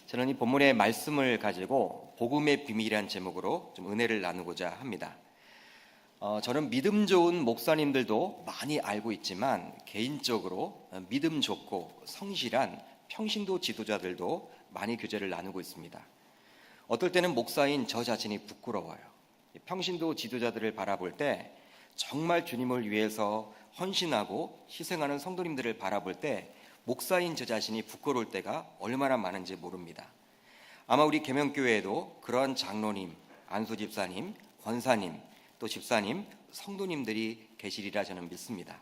저는 이 본문의 말씀을 가지고 복음의 비밀이란 제목으로 좀 은혜를 나누고자 합니다. 저는 믿음 좋은 목사님들도 많이 알고 있지만 개인적으로 믿음 좋고 성실한 평신도 지도자들도 많이 교제를 나누고 있습니다. 어떨 때는 목사인 저 자신이 부끄러워요. 평신도 지도자들을 바라볼 때 정말 주님을 위해서 헌신하고 희생하는 성도님들을 바라볼 때 목사인 저 자신이 부끄러울 때가 얼마나 많은지 모릅니다. 아마 우리 계명교회에도 그런 장로님, 안수 집사님, 권사님, 또 집사님, 성도님들이 계시리라 저는 믿습니다.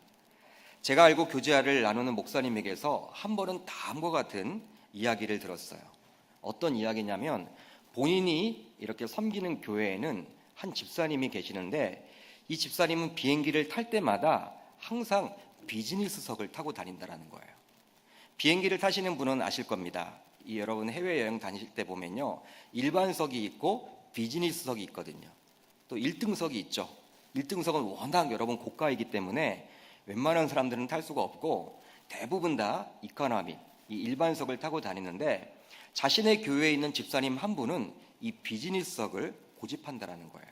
제가 알고 교제를 나누는 목사님에게서 한 번은 다음과 같은 이야기를 들었어요. 어떤 이야기냐면 본인이 이렇게 섬기는 교회에는 한 집사님이 계시는데 이 집사님은 비행기를 탈 때마다 항상 비즈니스석을 타고 다닌다는 거예요. 비행기를 타시는 분은 아실 겁니다. 여러분 해외여행 다니실 때 보면요, 일반석이 있고 비즈니스석이 있거든요. 또 1등석이 있죠. 1등석은 워낙 여러분 고가이기 때문에 웬만한 사람들은 탈 수가 없고 대부분 다 이코노미, 이 일반석을 타고 다니는데 자신의 교회에 있는 집사님 한 분은 이 비즈니스석을 고집한다라는 거예요.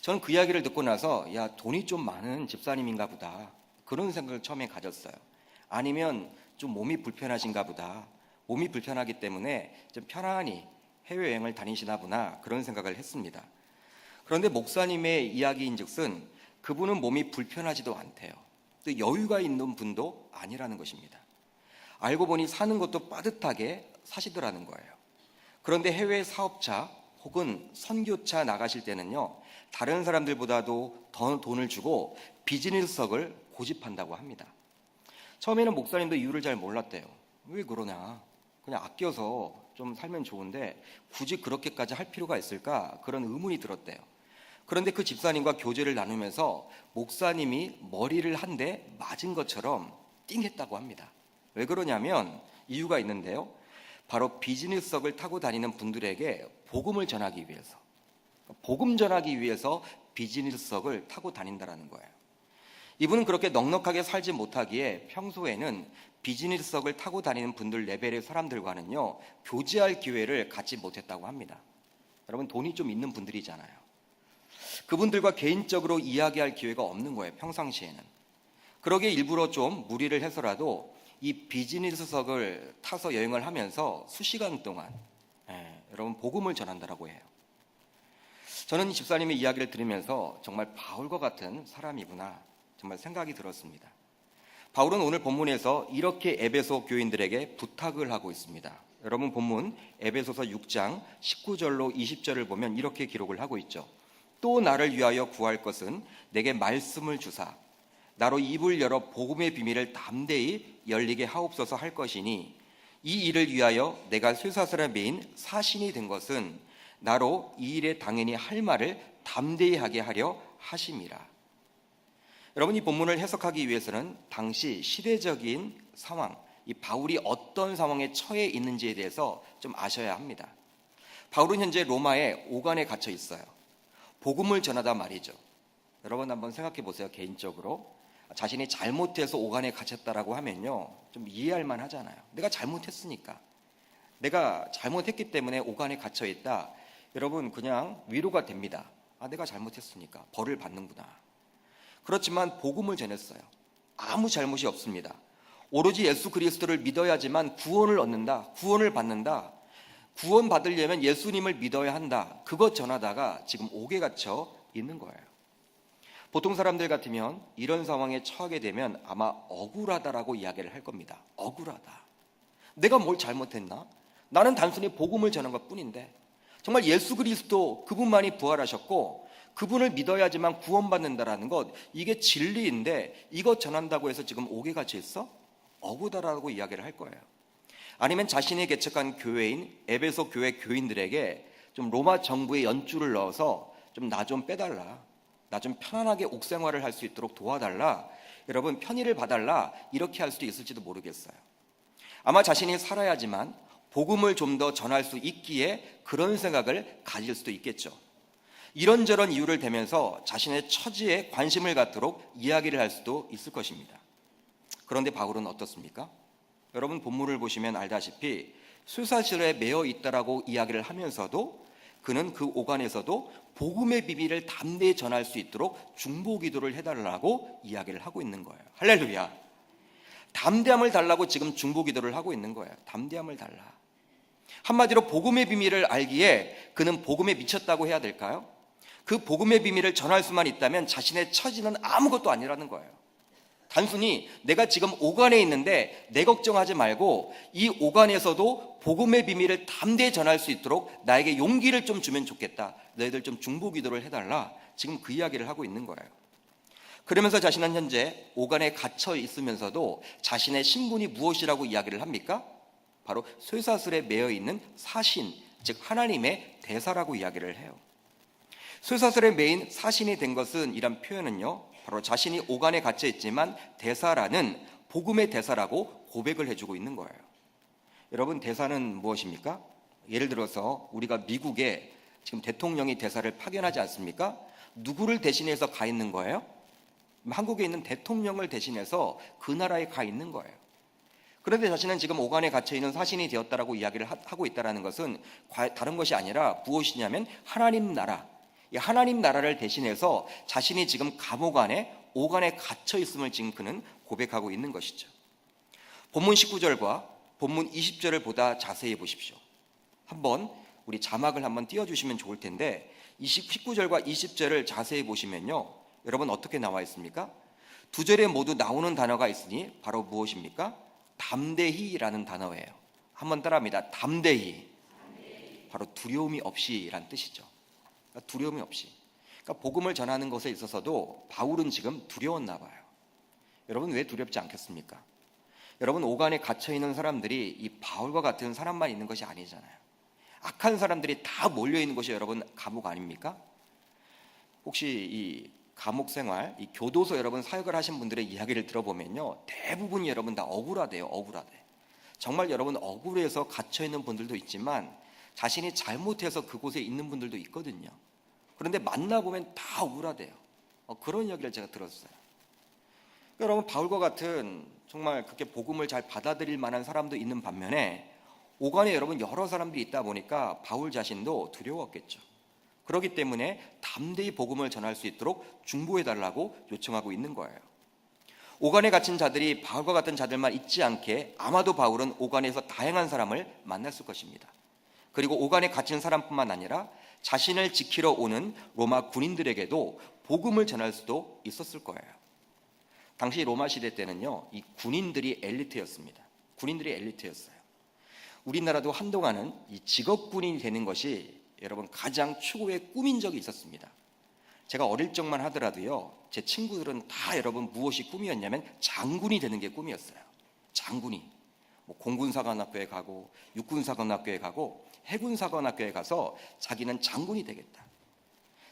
저는 그 이야기를 듣고 나서 야, 돈이 좀 많은 집사님인가 보다, 그런 생각을 처음에 가졌어요. 아니면 좀 몸이 불편하신가 보다, 몸이 불편하기 때문에 좀 편안히 해외여행을 다니시나 보나, 그런 생각을 했습니다. 그런데 목사님의 이야기인즉슨 그분은 몸이 불편하지도 않대요. 또 여유가 있는 분도 아니라는 것입니다. 알고 보니 사는 것도 빠듯하게 사시더라는 거예요. 그런데 해외 사업차 혹은 선교차 나가실 때는요, 다른 사람들보다도 더 돈을 주고 비즈니스석을 고집한다고 합니다. 처음에는 목사님도 이유를 잘 몰랐대요. 왜 그러냐, 그냥 아껴서 좀 살면 좋은데 굳이 그렇게까지 할 필요가 있을까, 그런 의문이 들었대요. 그런데 그 집사님과 교제를 나누면서 목사님이 머리를 한 대 맞은 것처럼 띵했다고 합니다. 왜 그러냐면 이유가 있는데요, 바로 비즈니스석을 타고 다니는 분들에게 복음을 전하기 위해서, 복음 전하기 위해서 비즈니스석을 타고 다닌다는 거예요. 이분은 그렇게 넉넉하게 살지 못하기에 평소에는 비즈니스석을 타고 다니는 분들 레벨의 사람들과는요, 교제할 기회를 갖지 못했다고 합니다. 여러분 돈이 좀 있는 분들이잖아요. 그분들과 개인적으로 이야기할 기회가 없는 거예요, 평상시에는. 그러기에 일부러 좀 무리를 해서라도 이 비즈니스석을 타서 여행을 하면서 수시간 동안 여러분 복음을 전한다라고 해요. 저는 이 집사님의 이야기를 들으면서 정말 바울과 같은 사람이구나 정말 생각이 들었습니다. 바울은 오늘 본문에서 이렇게 에베소 교인들에게 부탁을 하고 있습니다. 여러분 본문 에베소서 6장 19절로 20절을 보면 이렇게 기록을 하고 있죠. 또 나를 위하여 구할 것은 내게 말씀을 주사 나로 입을 열어 복음의 비밀을 담대히 열리게 하옵소서 할 것이니 이 일을 위하여 내가 쇠사슬에 매인 사신이 된 것은 나로 이 일에 당연히 할 말을 담대히 하게 하려 하심이라. 여러분 이 본문을 해석하기 위해서는 당시 시대적인 상황, 이 바울이 어떤 상황에 처해 있는지에 대해서 좀 아셔야 합니다. 바울은 현재 로마의 오간에 갇혀 있어요. 복음을 전하다 말이죠. 여러분 한번 생각해 보세요. 개인적으로 자신이 잘못해서 오간에 갇혔다라고 하면요, 좀 이해할 만하잖아요. 내가 잘못했으니까, 내가 잘못했기 때문에 오간에 갇혀 있다. 여러분 그냥 위로가 됩니다. 아, 내가 잘못했으니까 벌을 받는구나. 그렇지만 복음을 전했어요. 아무 잘못이 없습니다. 오로지 예수 그리스도를 믿어야지만 구원을 얻는다, 구원을 받는다, 구원 받으려면 예수님을 믿어야 한다, 그것 전하다가 지금 옥에 갇혀 있는 거예요. 보통 사람들 같으면 이런 상황에 처하게 되면 아마 억울하다라고 이야기를 할 겁니다. 억울하다, 내가 뭘 잘못했나? 나는 단순히 복음을 전한 것 뿐인데, 정말 예수 그리스도 그분만이 부활하셨고 그분을 믿어야지만 구원받는다라는 것, 이게 진리인데 이것 전한다고 해서 지금 옥에 갇혀 있어? 억울하다라고 이야기를 할 거예요. 아니면 자신이 개척한 교회인 에베소 교회 교인들에게 좀 로마 정부의 연줄을 넣어서 좀 나 좀 빼달라, 나 좀 편안하게 옥생활을 할 수 있도록 도와달라, 여러분 편의를 봐달라, 이렇게 할 수도 있을지도 모르겠어요. 아마 자신이 살아야지만 복음을 좀 더 전할 수 있기에 그런 생각을 가질 수도 있겠죠. 이런저런 이유를 대면서 자신의 처지에 관심을 갖도록 이야기를 할 수도 있을 것입니다. 그런데 바울은 어떻습니까? 여러분 본문을 보시면 알다시피 쇠사슬에 매어 있다라고 이야기를 하면서도 그는 그 오간에서도 복음의 비밀을 담대히 전할 수 있도록 중보 기도를 해달라고 이야기를 하고 있는 거예요. 할렐루야. 담대함을 달라고 지금 중보 기도를 하고 있는 거예요. 담대함을 달라. 한마디로 복음의 비밀을 알기에 그는 복음에 미쳤다고 해야 될까요? 그 복음의 비밀을 전할 수만 있다면 자신의 처지는 아무것도 아니라는 거예요. 단순히 내가 지금 오간에 있는데 내 걱정하지 말고 이 오간에서도 복음의 비밀을 담대히 전할 수 있도록 나에게 용기를 좀 주면 좋겠다. 너희들 좀 중보 기도를 해달라. 지금 그 이야기를 하고 있는 거예요. 그러면서 자신은 현재 오간에 갇혀 있으면서도 자신의 신분이 무엇이라고 이야기를 합니까? 바로 쇠사슬에 매여 있는 사신, 즉 하나님의 대사라고 이야기를 해요. 쇠사슬에 매인 사신이 된 것은 이란 표현은요, 바로 자신이 오간에 갇혀 있지만 대사라는 복음의 대사라고 고백을 해주고 있는 거예요. 여러분, 대사는 무엇입니까? 예를 들어서 우리가 미국에 지금 대통령이 대사를 파견하지 않습니까? 누구를 대신해서 가 있는 거예요? 한국에 있는 대통령을 대신해서 그 나라에 가 있는 거예요. 그런데 자신은 지금 오간에 갇혀 있는 사신이 되었다라고 이야기를 하고 있다는 것은 다른 것이 아니라 무엇이냐면 하나님 나라, 이 하나님 나라를 대신해서 자신이 지금 감옥 안에 오간에 갇혀 있음을 지금 그는 고백하고 있는 것이죠. 본문 19절과 본문 20절을 보다 자세히 보십시오. 한번 우리 자막을 한번 띄워주시면 좋을 텐데 19절과 20절을 자세히 보시면요, 여러분 어떻게 나와 있습니까? 두 절에 모두 나오는 단어가 있으니 바로 무엇입니까? 담대히라는 단어예요. 한번 따라합니다. 담대히. 바로 두려움이 없이란 뜻이죠. 그러니까 두려움이 없이. 그러니까 복음을 전하는 것에 있어서도 바울은 지금 두려웠나 봐요. 여러분 왜 두렵지 않겠습니까? 여러분 오간에 갇혀 있는 사람들이 이 바울과 같은 사람만 있는 것이 아니잖아요. 악한 사람들이 다 몰려 있는 것이 여러분 감옥 아닙니까? 혹시 이 감옥 생활, 이 교도소 여러분 사역을 하신 분들의 이야기를 들어보면요, 대부분이 여러분 다 억울하대요. 억울하대. 정말 여러분 억울해서 갇혀 있는 분들도 있지만 자신이 잘못해서 그곳에 있는 분들도 있거든요. 그런데 만나보면 다 억울하대요. 그런 이야기를 제가 들었어요. 여러분 바울과 같은 정말 그렇게 복음을 잘 받아들일 만한 사람도 있는 반면에 오간에 여러분 여러 사람들이 있다 보니까 바울 자신도 두려웠겠죠. 그렇기 때문에 담대히 복음을 전할 수 있도록 중보해달라고 요청하고 있는 거예요. 오간에 갇힌 자들이 바울과 같은 자들만 있지 않게 아마도 바울은 오간에서 다양한 사람을 만났을 것입니다. 그리고 오간에 갇힌 사람뿐만 아니라 자신을 지키러 오는 로마 군인들에게도 복음을 전할 수도 있었을 거예요. 당시 로마 시대 때는요, 이 군인들이 엘리트였습니다. 군인들이 엘리트였어요. 우리나라도 한동안은 이 직업군인이 되는 것이 여러분 가장 추구의 꿈인 적이 있었습니다. 제가 어릴 적만 하더라도요, 제 친구들은 다 여러분 무엇이 꿈이었냐면 장군이 되는 게 꿈이었어요. 장군이 공군사관학교에 가고 육군사관학교에 가고 해군사관학교에 가서 자기는 장군이 되겠다.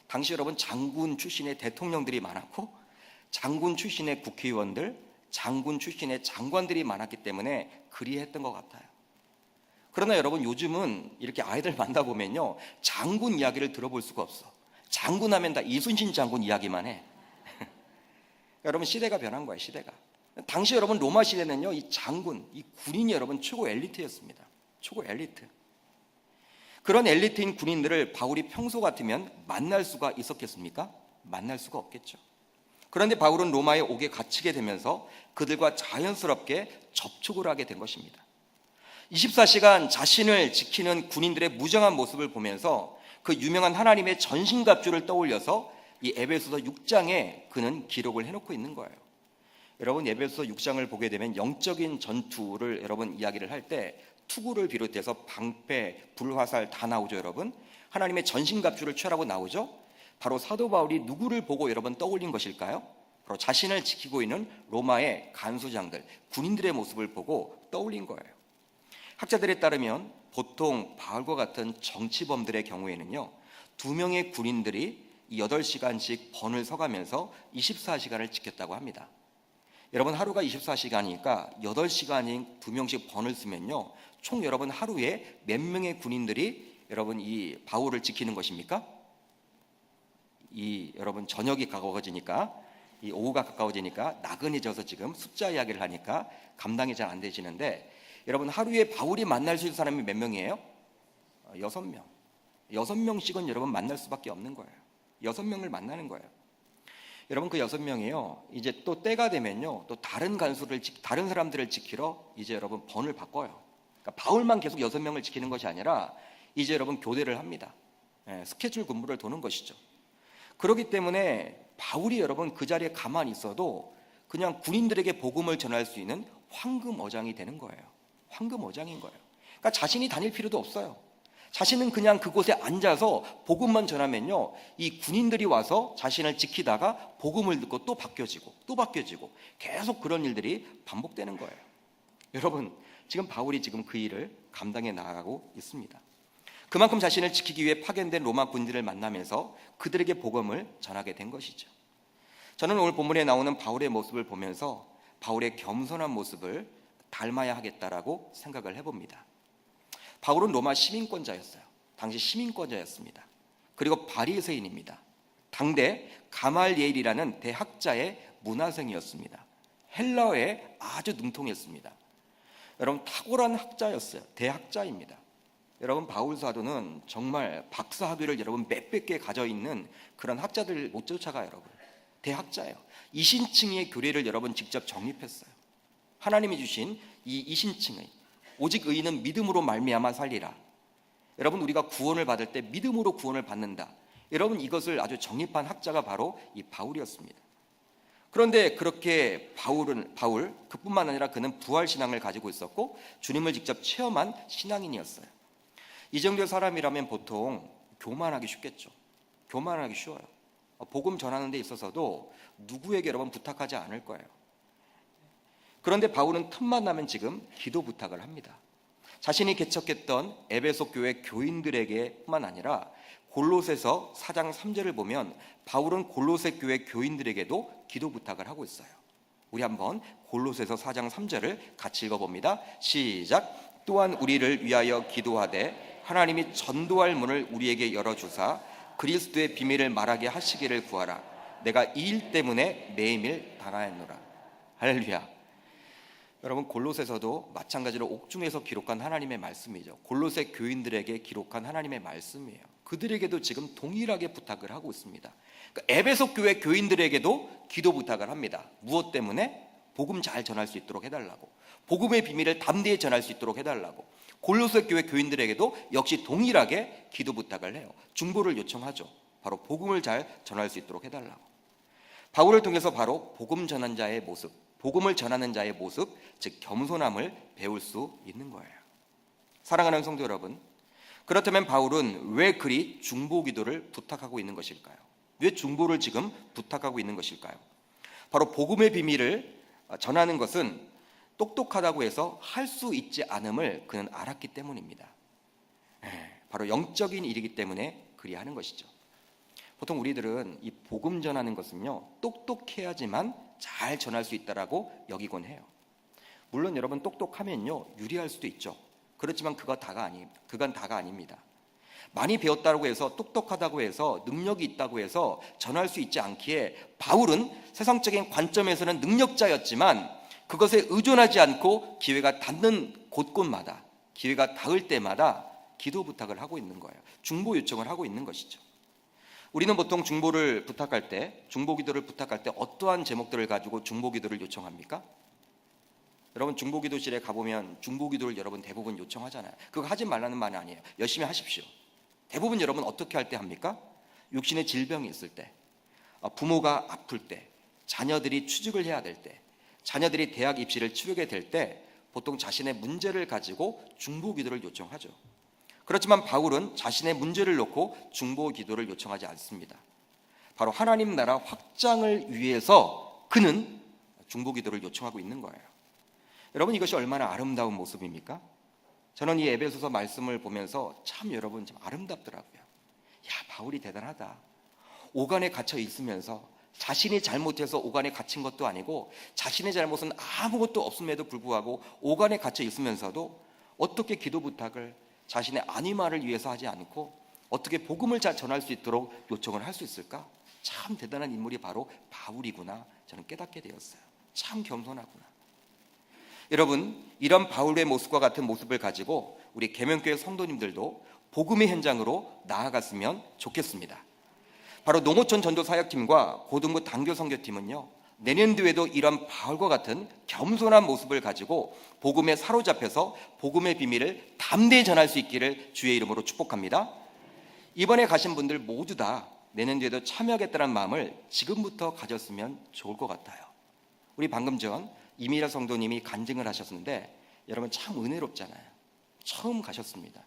당시 여러분 장군 출신의 대통령들이 많았고 장군 출신의 국회의원들, 장군 출신의 장관들이 많았기 때문에 그리했던 것 같아요. 그러나 여러분 요즘은 이렇게 아이들 만나보면요, 장군 이야기를 들어볼 수가 없어. 장군 하면 다 이순신 장군 이야기만 해. 여러분 시대가 변한 거예요. 시대가. 당시 여러분 로마 시대는요, 이 장군, 이 군인이 여러분 최고 엘리트였습니다. 최고 엘리트. 그런 엘리트인 군인들을 바울이 평소 같으면 만날 수가 있었겠습니까? 만날 수가 없겠죠. 그런데 바울은 로마에 오게 갇히게 되면서 그들과 자연스럽게 접촉을 하게 된 것입니다. 24시간 자신을 지키는 군인들의 무정한 모습을 보면서 그 유명한 하나님의 전신갑주를 떠올려서 이 에베소서 6장에 그는 기록을 해놓고 있는 거예요. 여러분 에베소서 6장을 보게 되면 영적인 전투를 여러분 이야기를 할 때 투구를 비롯해서 방패, 불화살 다 나오죠. 여러분 하나님의 전신갑주를 취하라고 나오죠. 바로 사도 바울이 누구를 보고 여러분 떠올린 것일까요? 바로 자신을 지키고 있는 로마의 간수장들, 군인들의 모습을 보고 떠올린 거예요. 학자들에 따르면 보통 바울과 같은 정치범들의 경우에는요, 2명의 군인들이 8시간씩 번을 서가면서 24시간을 지켰다고 합니다. 여러분 하루가 24시간이니까 8시간인 2명씩 번을 쓰면요, 총 여러분 하루에 몇 명의 군인들이 여러분 이 바울을 지키는 것입니까? 이 여러분 저녁이 가까워지니까, 이 오후가 가까워지니까 나그네져서 지금 숫자 이야기를 하니까 감당이 잘 안 되시는데 여러분, 하루에 바울이 만날 수 있는 사람이 몇 명이에요? 6명. 6명씩은 여러분 만날 수밖에 없는 거예요. 6명을 만나는 거예요. 여러분, 그 6명이요, 이제 또 때가 되면요, 또 다른 사람들을 지키러 이제 여러분 번을 바꿔요. 그러니까 바울만 계속 6명을 지키는 것이 아니라 이제 여러분 교대를 합니다. 스케줄 근무를 도는 것이죠. 그렇기 때문에 바울이 여러분 그 자리에 가만히 있어도 그냥 군인들에게 복음을 전할 수 있는 황금어장이 되는 거예요. 황금어장인 거예요. 그러니까 자신이 다닐 필요도 없어요. 자신은 그냥 그곳에 앉아서 복음만 전하면요, 이 군인들이 와서 자신을 지키다가 복음을 듣고 또 바뀌어지고 또 바뀌어지고 계속 그런 일들이 반복되는 거예요. 여러분, 지금 바울이 지금 그 일을 감당해 나가고 있습니다. 그만큼 자신을 지키기 위해 파견된 로마 군인들을 만나면서 그들에게 복음을 전하게 된 것이죠. 저는 오늘 본문에 나오는 바울의 모습을 보면서 바울의 겸손한 모습을 닮아야 하겠다라고 생각을 해봅니다. 바울은 로마 시민권자였어요. 당시 시민권자였습니다. 그리고 바리새인입니다. 당대 가말리엘이라는 대학자의 문화생이었습니다. 헬라어에 아주 능통했습니다. 여러분, 탁월한 학자였어요. 대학자입니다. 여러분, 바울 사도는 정말 박사 학위를 여러분 몇백 개 가져 있는 그런 학자들 못 쫓아가요. 여러분, 대학자예요. 이신층의 교리를 여러분 직접 정립했어요. 하나님이 주신 이 이신층의 오직 의인은 믿음으로 말미암아 살리라. 여러분, 우리가 구원을 받을 때 믿음으로 구원을 받는다. 여러분, 이것을 아주 정립한 학자가 바로 이 바울이었습니다. 그런데 그렇게 바울 그뿐만 아니라 그는 부활 신앙을 가지고 있었고 주님을 직접 체험한 신앙인이었어요. 이 정도의 사람이라면 보통 교만하기 쉽겠죠. 교만하기 쉬워요. 복음 전하는 데 있어서도 누구에게 여러분 부탁하지 않을 거예요. 그런데 바울은 틈만 나면 지금 기도 부탁을 합니다. 자신이 개척했던 에베소 교회 교인들에게뿐만 아니라 골로새서 4장 3절을 보면 바울은 골로새 교회 교인들에게도 기도 부탁을 하고 있어요. 우리 한번 골로새서 4장 3절을 같이 읽어봅니다. 시작. 또한 우리를 위하여 기도하되 하나님이 전도할 문을 우리에게 열어주사 그리스도의 비밀을 말하게 하시기를 구하라. 내가 이 일 때문에 매일매일 당하였노라. 할렐루야. 여러분, 골로새서도 마찬가지로 옥중에서 기록한 하나님의 말씀이죠. 골로새 교인들에게 기록한 하나님의 말씀이에요. 그들에게도 지금 동일하게 부탁을 하고 있습니다. 그러니까 에베소 교회 교인들에게도 기도 부탁을 합니다. 무엇 때문에? 복음 잘 전할 수 있도록 해달라고, 복음의 비밀을 담대히 전할 수 있도록 해달라고. 골로새 교회 교인들에게도 역시 동일하게 기도 부탁을 해요. 중보를 요청하죠. 바로 복음을 잘 전할 수 있도록 해달라고. 바울을 통해서 바로 복음 전한 자의 모습, 복음을 전하는 자의 모습, 즉 겸손함을 배울 수 있는 거예요. 사랑하는 성도 여러분, 그렇다면 바울은 왜 그리 중보 기도를 부탁하고 있는 것일까요? 왜 중보를 지금 부탁하고 있는 것일까요? 바로 복음의 비밀을 전하는 것은 똑똑하다고 해서 할 수 있지 않음을 그는 알았기 때문입니다. 바로 영적인 일이기 때문에 그리 하는 것이죠. 보통 우리들은 이 복음 전하는 것은요, 똑똑해야지만 잘 전할 수 있다라고 여기곤 해요. 물론 여러분, 똑똑하면요 유리할 수도 있죠. 그렇지만 그건 다가 아닙니다. 많이 배웠다고 해서, 똑똑하다고 해서, 능력이 있다고 해서 전할 수 있지 않기에 바울은 세상적인 관점에서는 능력자였지만 그것에 의존하지 않고 기회가 닿는 곳곳마다, 기회가 닿을 때마다 기도 부탁을 하고 있는 거예요. 중보 요청을 하고 있는 것이죠. 우리는 보통 중보 기도를 부탁할 때 어떠한 제목들을 가지고 중보 기도를 요청합니까? 여러분, 중보 기도실에 가보면 중보 기도를 여러분 대부분 요청하잖아요. 그거 하지 말라는 말이 아니에요. 열심히 하십시오. 대부분 여러분 어떻게 할 때 합니까? 육신의 질병이 있을 때, 부모가 아플 때, 자녀들이 취직을 해야 될 때, 자녀들이 대학 입시를 치르게 될 때 보통 자신의 문제를 가지고 중보 기도를 요청하죠. 그렇지만 바울은 자신의 문제를 놓고 중보 기도를 요청하지 않습니다. 바로 하나님 나라 확장을 위해서 그는 중보 기도를 요청하고 있는 거예요. 여러분, 이것이 얼마나 아름다운 모습입니까? 저는 이 에베소서 말씀을 보면서 참 여러분 참 아름답더라고요. 야, 바울이 대단하다. 오간에 갇혀 있으면서 자신이 잘못해서 오간에 갇힌 것도 아니고 자신의 잘못은 아무것도 없음에도 불구하고 오간에 갇혀 있으면서도 어떻게 기도 부탁을 자신의 안위마를 위해서 하지 않고 어떻게 복음을 잘 전할 수 있도록 요청을 할 수 있을까? 참 대단한 인물이 바로 바울이구나 저는 깨닫게 되었어요. 참 겸손하구나. 여러분, 이런 바울의 모습과 같은 모습을 가지고 우리 계명교회 성도님들도 복음의 현장으로 나아갔으면 좋겠습니다. 바로 농어촌 전도 사역팀과 고등부 단교 선교팀은요, 내년도에도 이런 바울과 같은 겸손한 모습을 가지고 복음에 사로잡혀서 복음의 비밀을 담대히 전할 수 있기를 주의 이름으로 축복합니다. 이번에 가신 분들 모두 다 내년도에도 참여하겠다는 마음을 지금부터 가졌으면 좋을 것 같아요. 우리 방금 전 이미라 성도님이 간증을 하셨는데 여러분 참 은혜롭잖아요. 처음 가셨습니다.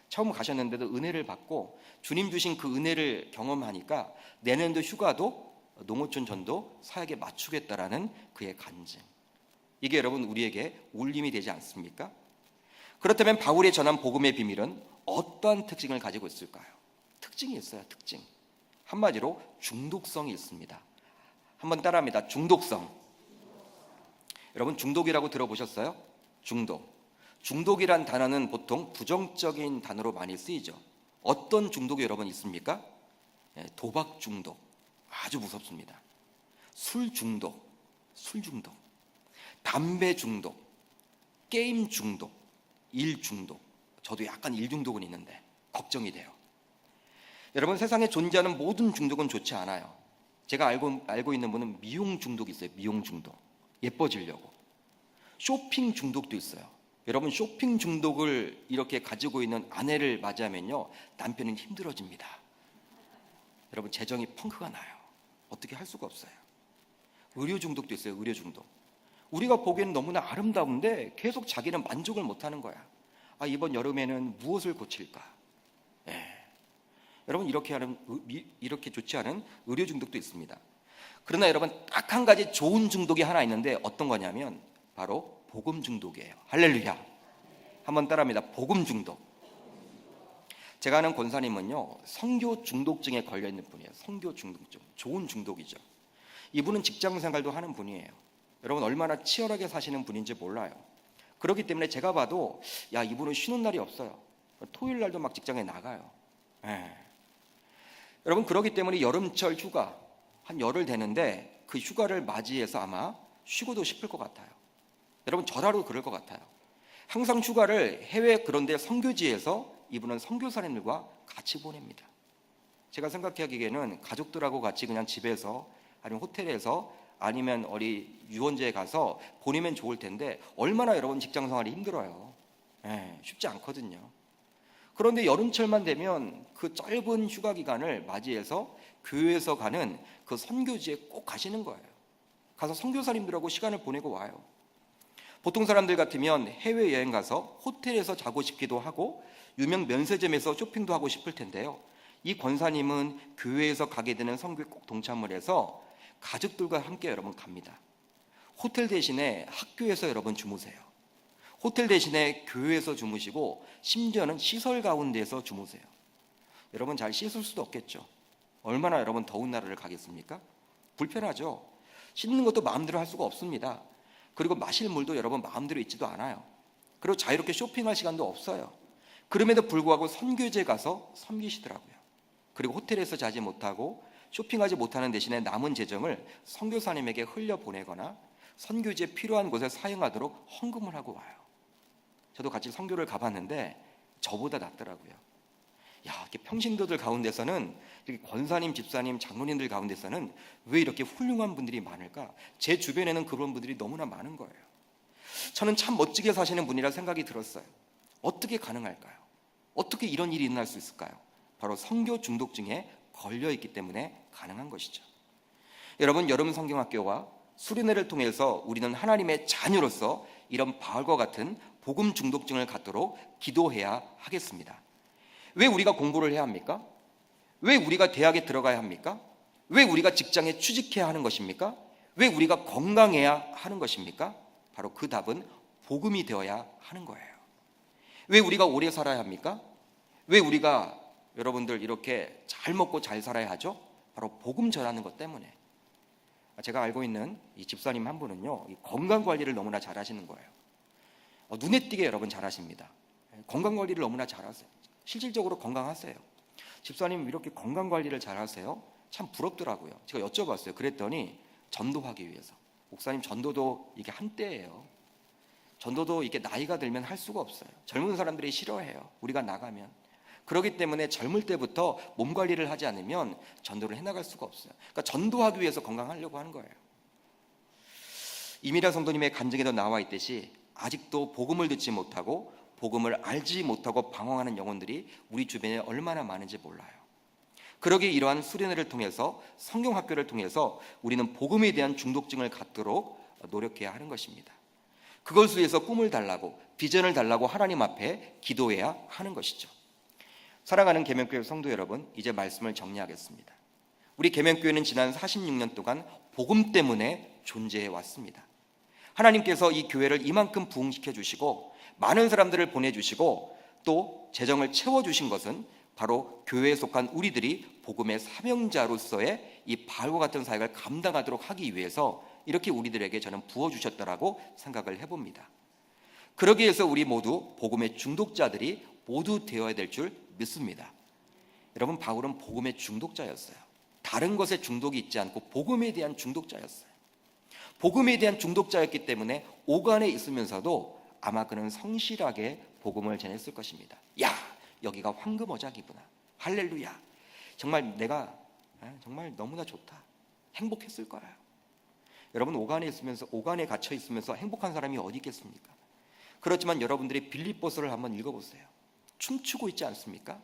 처음 가셨는데도 은혜를 받고 주님 주신 그 은혜를 경험하니까 내년도 휴가도 농어촌 전도 사역에 맞추겠다라는 그의 간증. 이게 여러분 우리에게 울림이 되지 않습니까? 그렇다면 바울이 전한 복음의 비밀은 어떠한 특징을 가지고 있을까요? 특징이 있어요. 특징. 한마디로 중독성이 있습니다. 한번 따라합니다. 중독성. 여러분 중독이라고 들어보셨어요? 중독. 중독이란 단어는 보통 부정적인 단어로 많이 쓰이죠. 어떤 중독이 여러분 있습니까? 도박 중독. 아주 무섭습니다. 술 중독. 담배 중독. 게임 중독. 일 중독. 저도 약간 일 중독은 있는데 걱정이 돼요. 여러분 세상에 존재하는 모든 중독은 좋지 않아요. 제가 알고 있는 분은 미용 중독이 있어요. 미용 중독. 예뻐지려고. 쇼핑 중독도 있어요. 여러분 쇼핑 중독을 이렇게 가지고 있는 아내를 맞이하면요 남편은 힘들어집니다. 여러분 재정이 펑크가 나요. 어떻게 할 수가 없어요. 의료 중독도 있어요. 의료 중독. 우리가 보기에는 너무나 아름다운데 계속 자기는 만족을 못하는 거야. 아, 이번 여름에는 무엇을 고칠까? 여러분 이렇게 좋지 않은 의료 중독도 있습니다. 그러나 여러분 딱 한 가지 좋은 중독이 하나 있는데 어떤 거냐면 바로 복음 중독이에요. 할렐루야. 한번 따라합니다. 복음 중독. 제가 아는 권사님은요 선교 중독증에 걸려있는 분이에요. 선교 중독증. 좋은 중독이죠. 이분은 직장 생활도 하는 분이에요. 여러분 얼마나 치열하게 사시는 분인지 몰라요. 그렇기 때문에 제가 봐도 야 이분은 쉬는 날이 없어요. 토요일 날도 막 직장에 나가요. 여러분 그렇기 때문에 여름철 휴가 한 열흘 되는데 그 휴가를 맞이해서 아마 쉬고도 싶을 것 같아요. 여러분 저라도 그럴 것 같아요. 항상 휴가를 해외 그런데 선교지에서 이분은 선교사님들과 같이 보냅니다. 제가 생각하기에는 가족들하고 같이 그냥 집에서 아니면 호텔에서 아니면 어디 유원지에 가서 보내면 좋을 텐데 얼마나 여러분 직장 생활이 힘들어요. 쉽지 않거든요. 그런데 여름철만 되면 그 짧은 휴가 기간을 맞이해서 교회에서 가는 그 선교지에 꼭 가시는 거예요. 가서 선교사님들하고 시간을 보내고 와요. 보통 사람들 같으면 해외여행 가서 호텔에서 자고 싶기도 하고 유명 면세점에서 쇼핑도 하고 싶을 텐데요. 이 권사님은 교회에서 가게 되는 선교에 꼭 동참을 해서 가족들과 함께 여러분 갑니다. 호텔 대신에 학교에서 여러분 주무세요. 호텔 대신에 교회에서 주무시고 심지어는 시설 가운데에서 주무세요. 여러분 잘 씻을 수도 없겠죠. 얼마나 여러분 더운 나라를 가겠습니까? 불편하죠. 씻는 것도 마음대로 할 수가 없습니다. 그리고 마실 물도 여러분 마음대로 있지도 않아요. 그리고 자유롭게 쇼핑할 시간도 없어요. 그럼에도 불구하고 선교지에 가서 섬기시더라고요. 그리고 호텔에서 자지 못하고 쇼핑하지 못하는 대신에 남은 재정을 선교사님에게 흘려보내거나 선교지에 필요한 곳에 사용하도록 헌금을 하고 와요. 저도 같이 선교를 가봤는데 저보다 낫더라고요. 야, 이렇게 평신도들 가운데서는 이렇게 권사님, 집사님, 장로님들 가운데서는 왜 이렇게 훌륭한 분들이 많을까? 제 주변에는 그런 분들이 너무나 많은 거예요. 저는 참 멋지게 사시는 분이라 생각이 들었어요. 어떻게 가능할까요? 어떻게 이런 일이 일어날 수 있을까요? 바로 선교 중독증에 걸려있기 때문에 가능한 것이죠. 여러분 여름 성경학교와 수련회를 통해서 우리는 하나님의 자녀로서 이런 바울과 같은 복음 중독증을 갖도록 기도해야 하겠습니다. 왜 우리가 공부를 해야 합니까? 왜 우리가 대학에 들어가야 합니까? 왜 우리가 직장에 취직해야 하는 것입니까? 왜 우리가 건강해야 하는 것입니까? 바로 그 답은 복음이 되어야 하는 거예요. 왜 우리가 오래 살아야 합니까? 왜 우리가 여러분들 이렇게 잘 먹고 잘 살아야 하죠? 바로 복음 전하는 것 때문에. 제가 알고 있는 이 집사님 한 분은요, 건강 관리를 너무나 잘하시는 거예요. 눈에 띄게 여러분 잘하십니다. 건강 관리를 너무나 잘하세요. 실질적으로 건강하세요. 집사님 이렇게 건강 관리를 잘하세요? 참 부럽더라고요. 제가 여쭤봤어요. 그랬더니 전도하기 위해서. 목사님 전도도 이게 한때예요. 전도도 이게 나이가 들면 할 수가 없어요. 젊은 사람들이 싫어해요. 우리가 나가면. 그렇기 때문에 젊을 때부터 몸 관리를 하지 않으면 전도를 해나갈 수가 없어요. 그러니까 전도하기 위해서 건강하려고 하는 거예요. 이미라 성도님의 간증에도 나와 있듯이 아직도 복음을 듣지 못하고 복음을 알지 못하고 방황하는 영혼들이 우리 주변에 얼마나 많은지 몰라요. 그러기에 이러한 수련회를 통해서 성경학교를 통해서 우리는 복음에 대한 중독증을 갖도록 노력해야 하는 것입니다. 그것을 위해서 꿈을 달라고 비전을 달라고 하나님 앞에 기도해야 하는 것이죠. 사랑하는 계명교회 성도 여러분, 이제 말씀을 정리하겠습니다. 우리 계명교회는 지난 46년 동안 복음 때문에 존재해 왔습니다. 하나님께서 이 교회를 이만큼 부흥시켜 주시고 많은 사람들을 보내주시고 또 재정을 채워주신 것은 바로 교회에 속한 우리들이 복음의 사명자로서의 이 바울과 같은 사역을 감당하도록 하기 위해서 이렇게 우리들에게 저는 부어주셨다라고 생각을 해봅니다. 그러기 위해서 우리 모두 복음의 중독자들이 모두 되어야 될 줄 믿습니다. 여러분, 바울은 복음의 중독자였어요. 다른 것에 중독이 있지 않고 복음에 대한 중독자였어요. 복음에 대한 중독자였기 때문에 오간에 있으면서도 아마 그는 성실하게 복음을 전했을 것입니다. 야, 여기가 황금어작이구나. 할렐루야. 정말 내가 정말 너무나 좋다. 행복했을 거예요. 여러분, 오간에 갇혀 있으면서 행복한 사람이 어디 있겠습니까? 그렇지만 여러분들이 빌립보서를 한번 읽어보세요. 춤추고 있지 않습니까?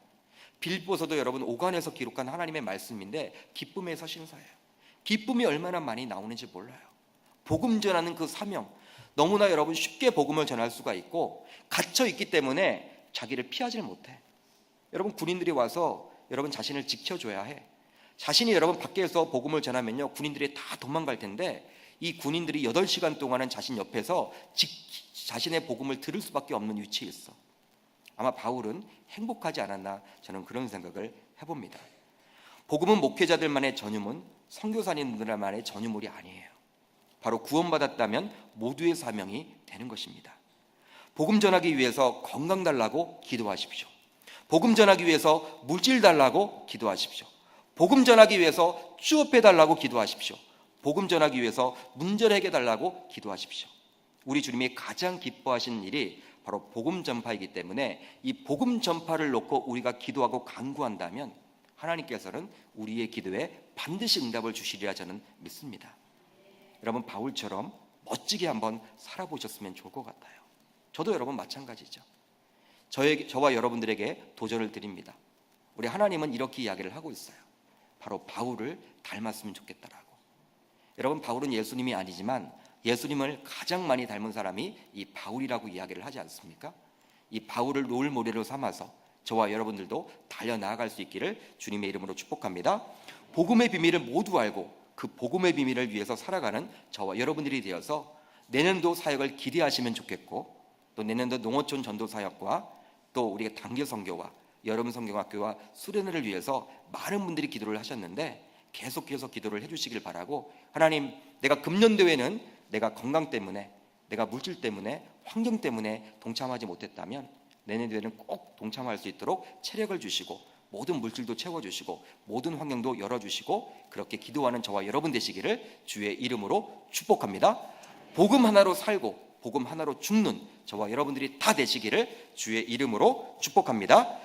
빌립보서도 여러분 오간에서 기록한 하나님의 말씀인데 기쁨에서 신사예요. 기쁨이 얼마나 많이 나오는지 몰라요. 복음 전하는 그 사명, 너무나 여러분 쉽게 복음을 전할 수가 있고 갇혀 있기 때문에 자기를 피하지 못해. 여러분, 군인들이 와서 여러분 자신을 지켜줘야 해. 자신이 여러분 밖에서 복음을 전하면요, 군인들이 다 도망갈 텐데 이 군인들이 8시간 동안은 자신 옆에서 자신의 복음을 들을 수밖에 없는 위치에 있어. 아마 바울은 행복하지 않았나, 저는 그런 생각을 해봅니다. 복음은 목회자들만의 전유물, 선교사님들만의 전유물이 아니에요. 바로 구원받았다면 모두의 사명이 되는 것입니다. 복음 전하기 위해서 건강 달라고 기도하십시오. 복음 전하기 위해서 물질 달라고 기도하십시오. 복음 전하기 위해서 취업해 달라고 기도하십시오. 복음 전하기 위해서 문제를 해결해 달라고 기도하십시오. 우리 주님이 가장 기뻐하시는 일이 바로 복음 전파이기 때문에 이 복음 전파를 놓고 우리가 기도하고 간구한다면 하나님께서는 우리의 기도에 반드시 응답을 주시리라 저는 믿습니다. 여러분, 바울처럼 멋지게 한번 살아보셨으면 좋을 것 같아요. 저도 여러분 마찬가지죠. 저와 여러분들에게 도전을 드립니다. 우리 하나님은 이렇게 이야기를 하고 있어요. 바로 바울을 닮았으면 좋겠다라고. 여러분, 바울은 예수님이 아니지만 예수님을 가장 많이 닮은 사람이 이 바울이라고 이야기를 하지 않습니까? 이 바울을 롤모델로 삼아서 저와 여러분들도 달려나아갈 수 있기를 주님의 이름으로 축복합니다. 복음의 비밀을 모두 알고 그 복음의 비밀을 위해서 살아가는 저와 여러분들이 되어서 내년도 사역을 기대하시면 좋겠고, 또 내년도 농어촌 전도 사역과 또 우리가 단기 선교와 여름 성경학교와 수련회를 위해서 많은 분들이 기도를 하셨는데 계속해서 기도를 해주시길 바라고, 하나님, 내가 금년도에는 내가 건강 때문에, 내가 물질 때문에, 환경 때문에 동참하지 못했다면 내년도에는 꼭 동참할 수 있도록 체력을 주시고 모든 물질도 채워주시고 모든 환경도 열어주시고 그렇게 기도하는 저와 여러분 되시기를 주의 이름으로 축복합니다. 복음 하나로 살고 복음 하나로 죽는 저와 여러분들이 다 되시기를 주의 이름으로 축복합니다.